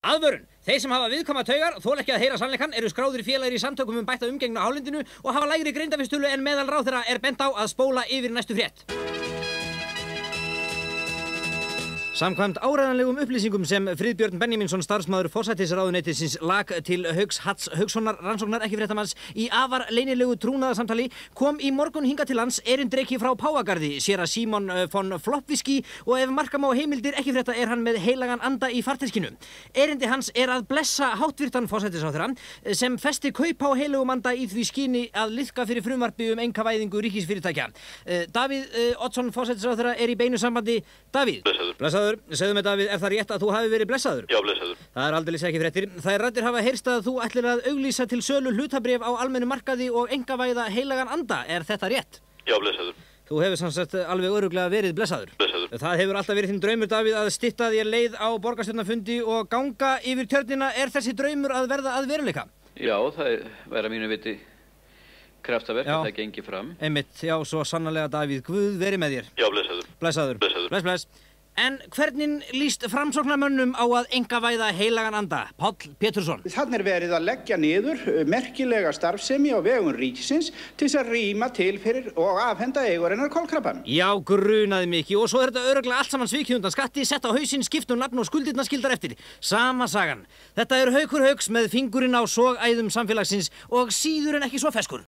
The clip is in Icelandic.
Aðvörun. Þeir sem hafa viðkvæma taugar, þola ekki að heyra sannleikann, eru skráðir félagar í samtökum bætta umgengni á hálendinu og hafa lægri greindarvísitölu en meðal ráðherra er bent á að spóla yfir næstu frétt. Samkvæmt áreiðanlegum upplýsingum sem Friðbjörn Benjamínsson starfsmaður forsætisráðuneytisins lag til Hauks Hats Haukssonar rannsóknar ekki fréttamanns í afar leynilegu trúnaðarsamtali kom í morgun hingað til lands erindreki frá Páfagarði, séra Símon von Floppviski og ef marka má heimildir ekki frétta er hann með heilagan anda í farteskinu. Erindi hans er að blessa háttvirtan forsætisráðherra sem festi kaup á heilugum anda í því skyni að liðka fyrir frumvarpi einkavæðingu ríkisfyrirtækja. Davíð Oddsson forsætisráðherra er í beinu sambandi. Davíð. Blessaður. Segðu mig, Davíð, er það rétt að þú hafi verið blessaður? Já, blessaður. Það aldeilis ekki fréttir. Þær raddir hafa heyrst að þú ætlir að auglýsa til sölu hlutabréf á almennu markaði og einkavæða heilagan anda. Er þetta rétt? Já, blessaður. Þú hefur samsagt alveg örugglega verið blessaður. Blessaður. Það hefur alltaf verið þinn draumur, Davíð, að stytta þér leið á borgarstjórnarfundi og ganga yfir tjörnina. Er þessi draumur að verða að veruleika? Já, það væri að mínu viti kraftaverk að það gengi fram. Einmitt, já, svo sannarlega, Davíð. Guð veri með þér. Já, blessaður. Blessaður. Blessaður. Bless. En hvernig líst framsóknarmönnum á að einkavæða heilagan anda? Páll Pétursson. Þannig verið að leggja niður merkilega starfsemi á vegum ríkisins til þess að rýma til fyrir og afhenda eigurinnar kolkrabbann. Já, grunaði mikið og svo er þetta örugglega allt saman svikið undan skatti, sett á hausinn, skipt nafn og skuldirnar skildar eftir. Sama sagan. Þetta er Haukur Hauks með fingurinn á sogæðum samfélagsins og síður en ekki svo ferskur.